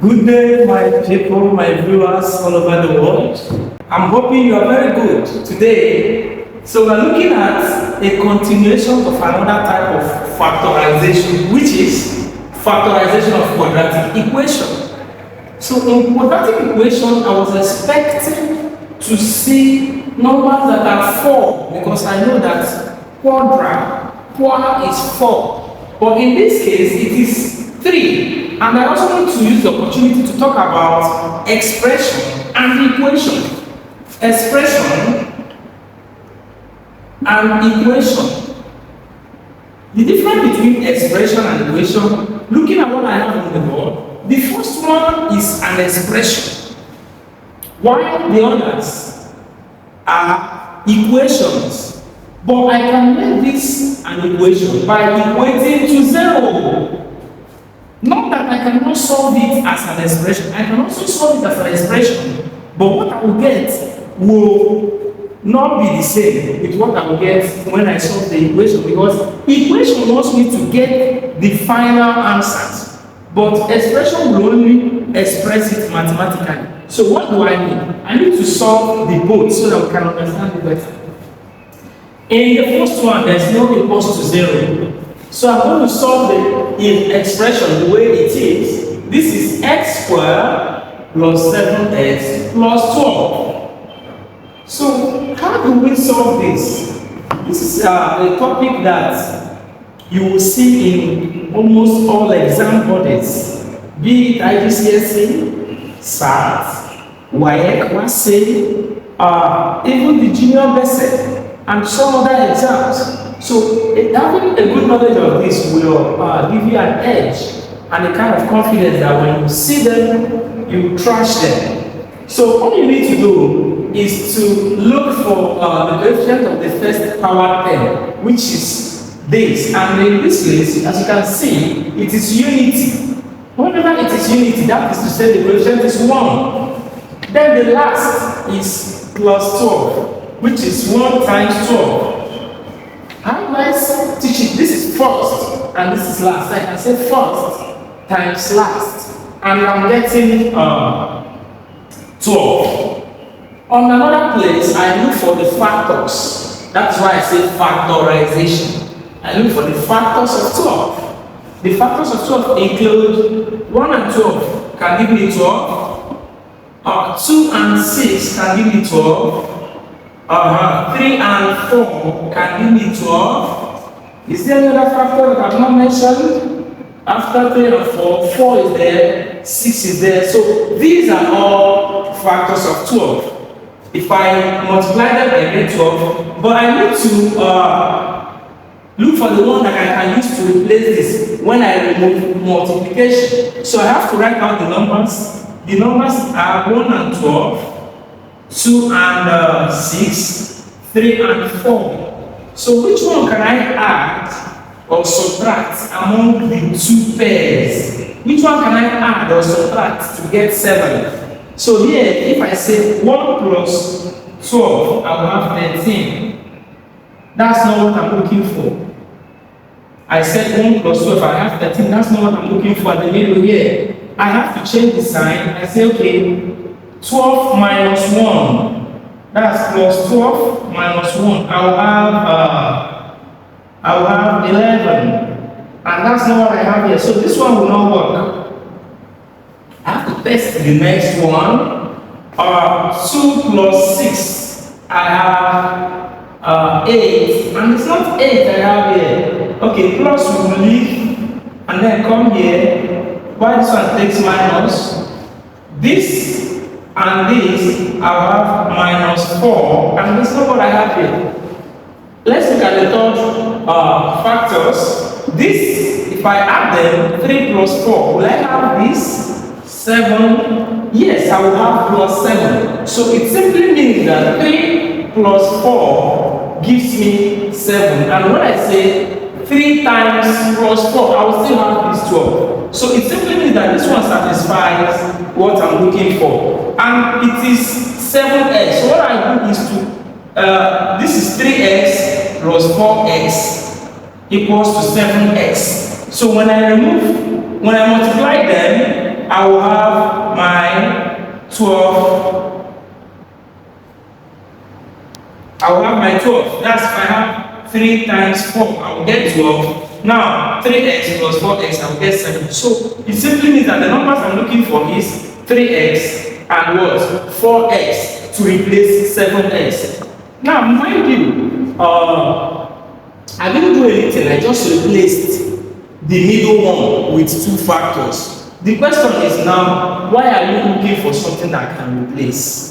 Good day, my people, my viewers all over the world. I'm hoping you are very good today. So we're looking at a continuation of another type of factorization, which is factorization of quadratic equation. So in quadratic equation, I was expecting to see numbers that are 4 because I know that qua is 4. But in this case, it is 3. And I also want to use the opportunity to talk about expression and equation. Expression and equation. The difference between expression and equation, looking at what I have on the board, the first one is an expression, while the others are equations. But I can make this an equation by equating to 0. Not that I cannot solve it as an expression. I can also solve it as an expression. But what I will get will not be the same with what I will get when I solve the equation, because equation wants me to get the final answers. But expression will only express it mathematically. So what do I need? I need to solve the both so that we can understand it better. In the first one, there's no equals to 0. So I'm going to solve the expression the way it is. This is x squared plus 7x plus 12. So how do we solve this? This is a topic that you will see in almost all exam bodies, be it IGCSE, SAT, WAEC, even the junior BSc, and some other exams. So having a good knowledge of this will give you an edge and a kind of confidence that when you see them, you trash them. So all you need to do is to look for the coefficient of the first power term, which is this. And in this case, as you can see, it is unity. Whenever it is unity, that is to say the coefficient is 1. Then the last is plus 12, which is 1 times 12. How do I teach it? This is first and this is last. I can say first times last, and I'm getting 12. On another place, I look for the factors. That's why I say factorization. I look for the factors of 12. The factors of 12 include 1 and 12 can give me 12. 2 and 6 can give me 12. 3 and 4 can give me 12. Is there another factor that I've not mentioned? After 3 and 4, 4 is there, 6 is there. So these are all factors of 12. If I multiply them, I get 12. But I need to look for the one that I can use to replace this when I remove multiplication. So I have to write down the numbers. The numbers are 1 and 12. 2 and 6, 3 and 4. So which one can I add or subtract among the two pairs? Which one can I add or subtract to get 7? So here, if I say 1 plus 12, I will have 13. That's not what I'm looking for. I said 1 plus 12, I have 13. That's not what I'm looking for at the middle here. I have to change the sign. I say, okay, 12 minus 1, that's plus 12 minus 1. I will have 11, and that's not what I have here. So this one will not work. I have to test the next one. 2 plus 6, I have 8, and it's not 8 I have here. Okay, plus we will leave, and then come here. Why this one takes minus? This and this, I have minus 4, and this is not what I have here. Let's look at the third factors. This, if I add them, 3 plus 4, will I have this? 7? Yes, I will have plus 7. So it simply means that 3 plus 4 gives me 7. And when I say 3 times plus 4, I will still have this 12. So it simply means that this one satisfies what I'm looking for. And it is 7x. So what I do is to, this is 3x plus 4x equals to 7x. So when I multiply them, I will have my 12. I will have my 12. That's if I have 3 times 4, I will get 12. Now, 3x plus 4x, I will get 7. So, it simply means that the numbers I'm looking for is 3x and what? 4x to replace 7x. Now, mind you, I didn't do anything. I just replaced the middle one with 2 factors. The question is now, why are you looking for something that can replace?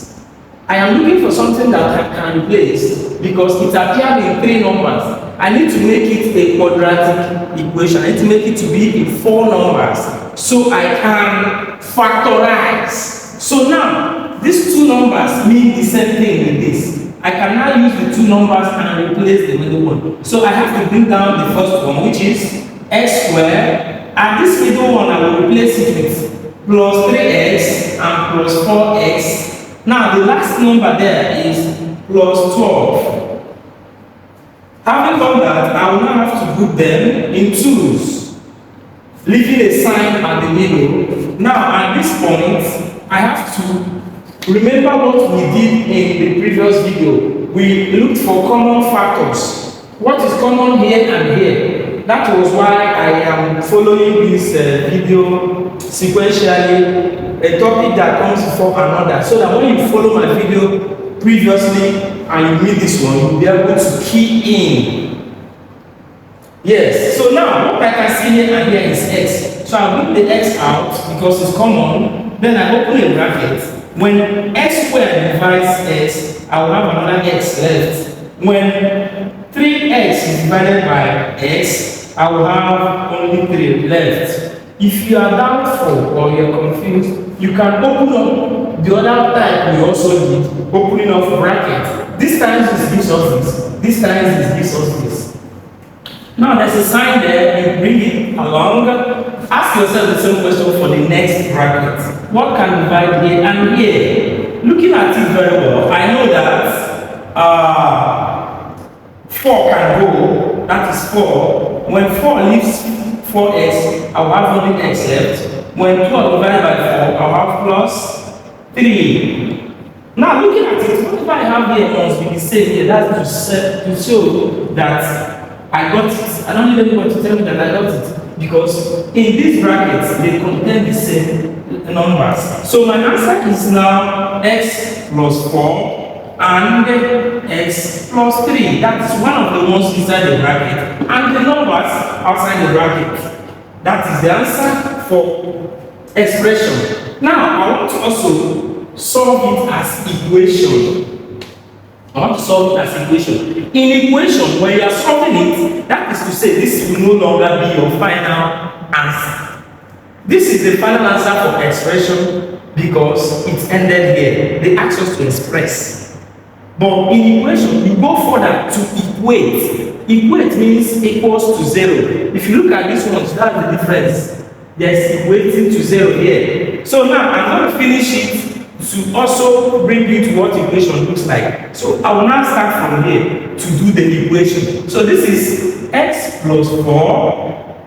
I am looking for something that I can replace because it appeared in 3 numbers. I need to make it a quadratic equation. I need to make it to be in 4 numbers so I can factorize. So now, these 2 numbers mean the same thing with this. I can now use the 2 numbers and replace the middle one. So I have to bring down the first one, which is x squared, and this middle one I will replace it with plus 3x and plus 4x. Now the last number there is plus 12. Having done that, I will now have to put them in 2's, leaving a sign at the middle. Now at this point, I have to remember what we did in the previous video. We looked for common factors. What is common here and here? That was why I am following this video sequentially, a topic that comes before another, so that when you follow my video previously and you meet this one, you'll be able to key in. Yes, so now what I can see here and here is x. So I'll bring the x out because it's common, then I open a bracket. When x squared divides x, I will have another x left. When 3x is divided by x, I will have only 3 left. If you are doubtful or you are confused, you can open up the other type we also did, opening up bracket. This time this gives us this, this time this gives us this. Now there's a sign there, you bring it along. Ask yourself the same question for the next bracket. What can divide here and here? Looking at it very well, I know that 4 can go, that is 4. When 4 leaves 4x, I will have only x left. When 12 divided by 4, I will have plus 3. Now looking at it, whatever I have here must be the same here. That's to show that I got it. I don't need anyone to tell me that I got it, because in these brackets they contain the same numbers. So my answer is now x plus 4 and x plus 3. That's one of the ones inside the bracket, and the numbers outside the bracket. That is the answer for expression. Now I want to also solve it as equation. I want to solve it as equation. In equation, when you are solving it, that is to say this will no longer be your final answer. This is the final answer for expression because it ended here. They asked us to express. But in equation, you go further to equate. Equate means equals to 0. If you look at this one, that's the difference. There's equating to 0 here. So now I'm going to finish it to also bring you to what equation looks like. So I will now start from here to do the equation. So this is x plus 4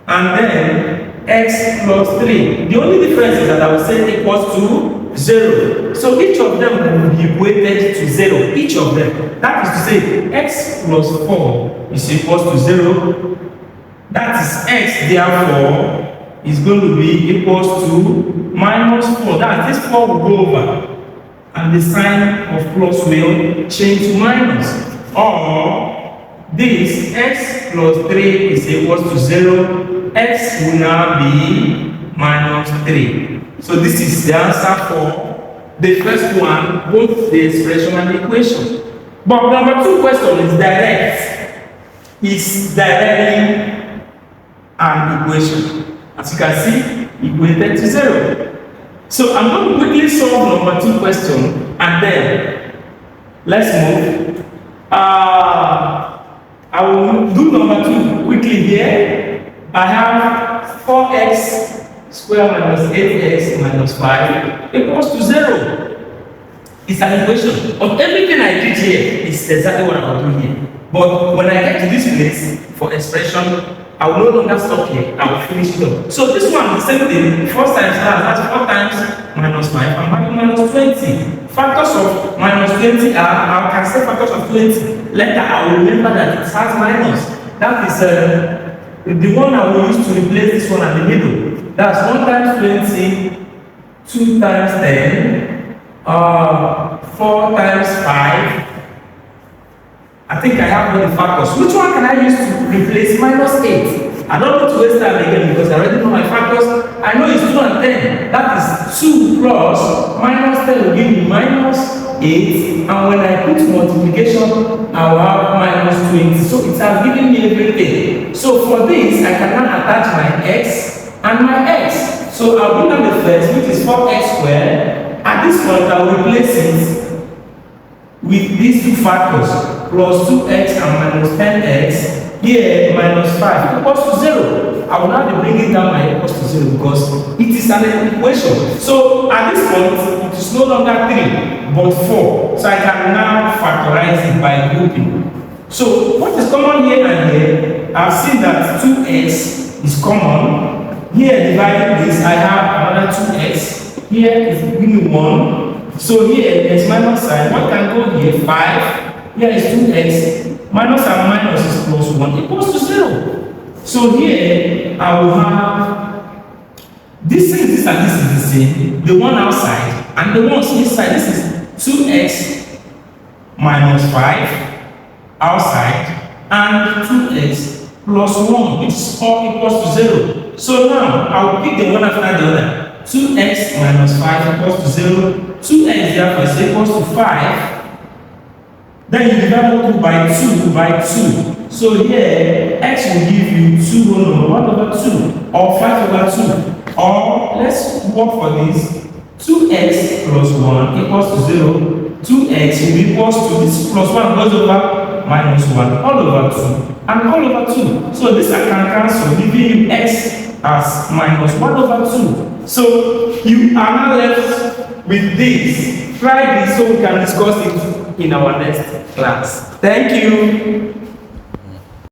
and then x plus 3. The only difference is that I will say equals to 0. So each of them will be equated to 0. Each of them. That is to say x plus 4 is equals to 0. That is x, therefore, is going to be equals to minus 4. That is, this 4 will go over and the sign of plus will change to minus. Or this x plus 3 is equals to 0. X will now be minus 3. So this is the answer for the first one, both the expression and the equation. But number 2 question is direct. It's directly an equation. As you can see, equated to 0. So I'm going to quickly solve number 2 question and then let's move. I will do number 2 quickly here. I have 4x squared minus 8x minus 5 equals to 0. It's an equation. But everything I did here is exactly what I will do here. But when I get to this place for expression, I will no longer stop here. I will finish it up. So this one, the same thing. First times that's 4 times minus 5 and minus 20. Factors of minus 20 are, I can say factors of 20. Later, I will remember that it has minus. That is the one I will use to replace this one at the middle. That's 1 times 20, 2 times 10, 4 times 5. I think I have all the factors. Which one can I use to replace minus 8? I don't want to waste time again because I already know my factors. I know it's 2 and 10. That is 2 plus minus 10 will give me minus 8. And when I put multiplication, I will have minus 20. So it has given me everything. So for this, I can now attach my x and my x. So I'll bring down the first, which is 4x squared. At this point, I will replace it with these two factors, plus 2x and minus 10x, here minus 5 equals to 0. I will now be bringing down my equals to 0 because it is an equation. So at this point, it is no longer 3, but 4. So I can now factorize it by grouping. So what is common here and here? I've seen that 2x is common. Here dividing this, I have another 2x. Here is giving me 1. So here there's minus sign. What can go here? 5. Here is 2x. Minus and minus is plus 1 equals to 0. So here I will have this and this and this is the same. The one outside and the ones inside. This is 2x minus 5 outside and 2x plus 1, which is all equals to 0. So now I will pick the one after the other. 2x minus 5 equals to 0. 2x therefore is equals to 5. Then you divide 2 by 2 by 2. So here x will give you 2 over 1 over 2 or 5 over 2. Or let's work for this. 2x plus 1 equals to 0. 2x will be equals to this plus 1 goes over minus 1 all over 2 and all over 2. So this I can cancel, giving you x as minus 1 over 2. So you are now left with this. Try this so we can discuss it in our next class. Thank you.